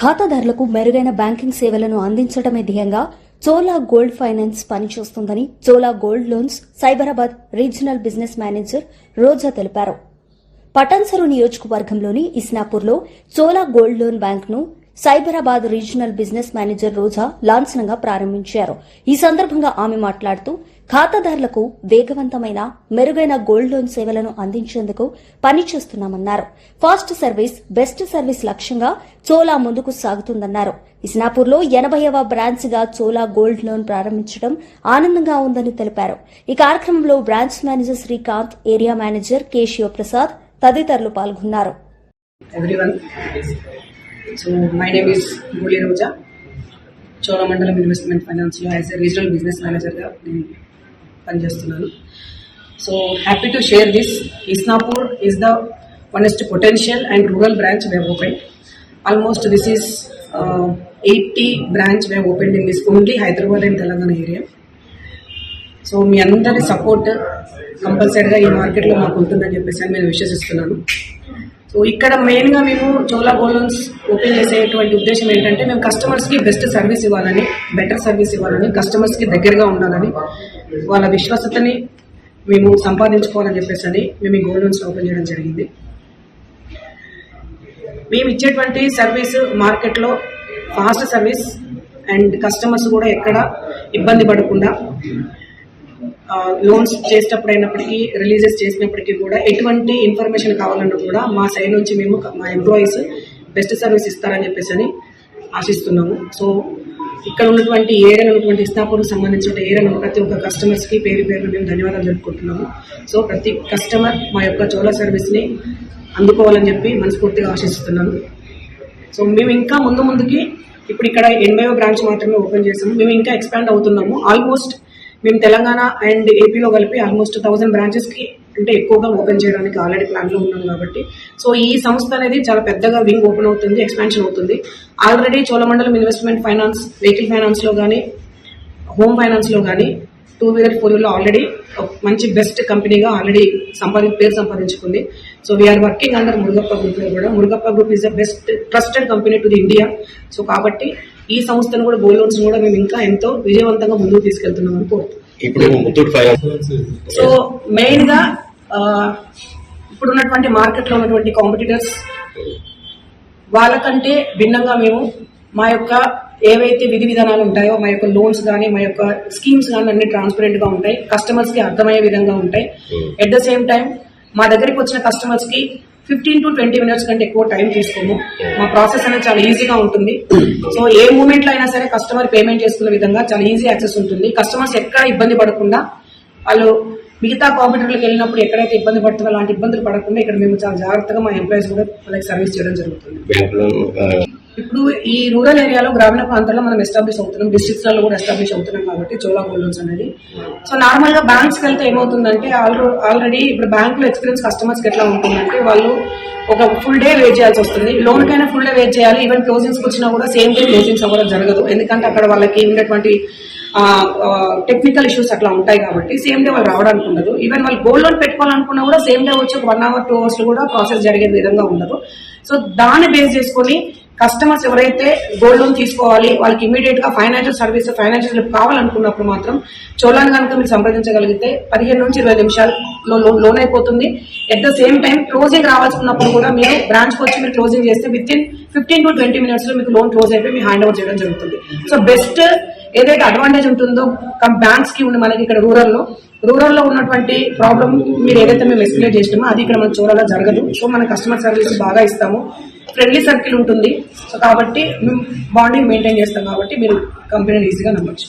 ఖాతాదారులకు మెరుగైన బ్యాంకింగ్ సేవలను అందించడమే ధ్యేయంగా చోళా గోల్డ్ ఫైనాన్స్ పనిచేస్తుందని Chola gold loans Cyberabad regional business manager Roja తెలిపారు. పటాన్చెరు నియోజకవర్గంలోని ఇస్నాపూర్లో చోళా గోల్డ్ లోన్ బ్యాంక్ను Cyberabad regional business manager Roja లాంఛనంగా ప్రారంభించారు. ఈ సందర్భంగా ఆమె మాట్లాడుతూ ఖాతాదారులకు వేగవంతమైన మెరుగైన గోల్డ్ లోన్ సేవలను అందించేందుకు పనిచేస్తున్నామన్నారు. ఫాస్ట్ సర్వీస్ బెస్ట్ సర్వీస్ లక్ష్యంగా చోళా ముందుకు సాగుతుందన్నారు. ఇస్నాపూర్లో 80వ బ్రాంచ్ గా చోళా గోల్డ్ లోన్ ప్రారంభించడం ఆనందంగా ఉందని తెలిపారు. ఈ కార్యక్రమంలో branch manager Srikanth, area manager K Sivaprasad తదితరులు పాల్గొన్నారు. So my name is Guli Roja, Cholamandalam Investment Finance lo as a regional business manager ga panichestunnanu. So happy to share this. Isnapur is the funnest potential and rural branch we have opened. Almost this is 80 branch we have opened in this only Hyderabad and Telangana area. So మీ అందరి support కంపల్సరీగా ఈ మార్కెట్లో మాకు ఉంటుందని చెప్పేసి నేను విశ్వసిస్తున్నాను. So ఇక్కడ మెయిన్గా మేము చోళా గోల్డ్ లోన్స్ ఓపెన్ చేసేటువంటి ఉద్దేశం ఏంటంటే మేము కస్టమర్స్కి బెస్ట్ సర్వీస్ ఇవ్వాలని, బెటర్ సర్వీస్ ఇవ్వాలని, కస్టమర్స్కి దగ్గరగా ఉండాలని, వాళ్ళ విశ్వాసతని మేము సంపాదించుకోవాలని చెప్పేసి మేము ఈ గోల్డ్ లోన్స్ ఓపెన్ చేయడం జరిగింది. మేము ఇచ్చేటువంటి సర్వీస్ మార్కెట్లో ఫాస్ట్ సర్వీస్ అండ్ కస్టమర్స్ కూడా ఎక్కడ ఇబ్బంది పడకుండా లోన్స్ చేసేటప్పుడు అయినప్పటికీ, రిలీజెస్ చేసినప్పటికీ కూడా ఎటువంటి ఇన్ఫర్మేషన్ కావాలన్నా కూడా మా సైడ్ నుంచి మేము మా ఎంప్లాయీస్ బెస్ట్ సర్వీస్ ఇస్తారని చెప్పేసి ఆశిస్తున్నాము. సో ఇక్కడ ఉన్నటువంటి ఏరియాలో ఉన్నటువంటి ఇస్నాపూర్కి సంబంధించిన ఏరియాలో ప్రతి ఒక్క కస్టమర్స్కి పేరు పేరున మేము ధన్యవాదాలు జరుపుకుంటున్నాము. సో ప్రతి కస్టమర్ మా యొక్క చోళా సర్వీస్ని అందుకోవాలని చెప్పి మనస్ఫూర్తిగా ఆశిస్తున్నాను. సో మేము ఇంకా ముందుకి ఇప్పుడు ఇక్కడ 80వ బ్రాంచ్ మాత్రమే ఓపెన్ చేసాము. మేము ఇంకా ఎక్స్పాండ్ అవుతున్నాము. ఆల్మోస్ట్ మేము తెలంగాణ అండ్ ఏపీలో కలిపి ఆల్మోస్ట్ 1000 బ్రాంచెస్కి అంటే ఎక్కువగా ఓపెన్ చేయడానికి ఆల్రెడీ ప్లాన్లో ఉన్నాం కాబట్టి సో ఈ సంస్థ అనేది చాలా పెద్దగా వింగ్ ఓపెన్ అవుతుంది, ఎక్స్పాన్షన్ అవుతుంది. Already Cholamandalam investment finance, vehicle ఫైనాన్స్లో కానీ, హోమ్ ఫైనాన్స్లో కానీ, 2 వీలర్ 4 వీలర్లో ఆల్రెడీ మంచి బెస్ట్ కంపెనీగా ఆల్రెడీ పేరు సంపాదించుకుంది. So we are working under Murugappa గ్రూప్లో కూడా. Murugappa group is the best trusted company to the India. So కాబట్టి ఈ సంస్థను కూడా గోల్డ్ లోన్స్ కూడా మేము ఇంకా ఎంతో విజయవంతంగా ముందుకు తీసుకెళ్తున్నాం అనుకుంటున్నాం. సో మెయిన్ గా ఇప్పుడు ఉన్నటువంటి మార్కెట్లో ఉన్నటువంటి కాంపిటీటర్స్ వాళ్ళకంటే భిన్నంగా మేము మా యొక్క ఏవైతే విధి విధానాలు ఉంటాయో, మా యొక్క లోన్స్ కానీ, మా యొక్క స్కీమ్స్ కానీ అన్ని ట్రాన్స్పరెంట్ గా ఉంటాయి, కస్టమర్స్ కి అర్థమయ్యే విధంగా ఉంటాయి. ఎట్ ద సేమ్ టైం మా దగ్గరికి వచ్చిన కస్టమర్స్ కి 15 to 20 minutes కంటే ఎక్కువ టైం తీసుకోము. మా ప్రాసెస్ అనేది చాలా ఈజీగా ఉంటుంది. సో ఏ మూమెంట్ లో అయినా సరే కస్టమర్ పేమెంట్ చేసుకునే విధంగా చాలా ఈజీ యాక్సెస్ ఉంటుంది. కస్టమర్స్ ఎక్కడ ఇబ్బంది పడకుండా, వాళ్ళు మిగతా కాంపిటీటర్లకు వెళ్ళినప్పుడు ఎక్కడైతే ఇబ్బంది పడుతుందో అలాంటి ఇబ్బందులు పడకుండా ఇక్కడ మేము చాలా జాగ్రత్తగా మా ఎంప్లాయీస్ కూడా వాళ్ళకి సర్వీస్ చేయడం జరుగుతుంది. ఇప్పుడు ఈ రూరల్ ఏరియాలో, గ్రామీణ ప్రాంతాల్లో మనం ఎస్టాబ్లిష్ అవుతున్నాం, డిస్ట్రిక్ట్స్లలో కూడా ఎస్టాబ్లిష్ అవుతున్నాం కాబట్టి చోళా గోల్డ్ లోన్స్ అనేది. సో నార్మల్ గా బ్యాంక్స్కి వెళ్తే ఏమవుతుందంటే ఆల్రెడీ ఇప్పుడు బ్యాంకులో ఎక్స్పీరియన్స్ కస్టమర్స్కి ఎట్లా ఉంటుందంటే వాళ్ళు ఒక ఫుల్ డే వెయిట్ చేయాల్సి వస్తుంది. లోన్ కైనా ఫుల్ డే వెయిట్ చేయాలి. ఈవెన్ క్లోజింగ్స్కి వచ్చినా కూడా సేమ్ డే క్లోజింగ్స్ అవ్వడం జరగదు. ఎందుకంటే అక్కడ వాళ్ళకి ఉన్నటువంటి టెక్నికల్ ఇష్యూస్ అట్లా ఉంటాయి కాబట్టి సేమ్ డే వాళ్ళు రావడానికి ఉండదు. ఈవెన్ వాళ్ళు గోల్డ్ లోన్ పెట్టుకోవాలనుకున్నా కూడా సేమ్ డే వచ్చి 1 hour 2 hours కూడా ప్రాసెస్ జరిగే విధంగా ఉండదు. సో దాన్ని బేస్ చేసుకొని కస్టమర్స్ ఎవరైతే గోల్డ్ లోన్ తీసుకోవాలి, వాళ్ళకి ఇమీడియట్ గా ఫైనాన్షియల్ కావాలనుకున్నప్పుడు మాత్రం చోళాన్ కనుక మీరు సంప్రదించగలిగితే 15 నుంచి 20 నిమిషాల్లో లోన్ అయిపోతుంది. At the same time closing రావాల్సుకున్నప్పుడు కూడా మీరు బ్రాంచ్కి వచ్చి మీరు క్లోజింగ్ చేస్తే విత్ 15 to 20 minutes లో మీకు లోన్ క్లోజ్ అయిపోయి మీ హ్యాండ్ ఓవర్ చేయడం జరుగుతుంది. సో బెస్ట్ ఏదైతే అడ్వాంటేజ్ ఉంటుందో బ్యాంక్స్ కి ఉంది మనకి ఇక్కడ రూరల్లో ఉన్నటువంటి ప్రాబ్లం మీరు ఏదైతే మేము ఎక్స్ప్లెయిన్ చేసినామో అది ఇక్కడ మన చోళాలో జరగదు. సో మన కస్టమర్ సర్వీస్ బాగా ఇస్తాము, ఫ్రెండ్లీ సర్కిల్ ఉంటుంది. సో కాబట్టి మేము బాండింగ్ మెయింటైన్ చేస్తాం కాబట్టి మీరు కంపెనీని ఈజీగా నమ్మచ్చు.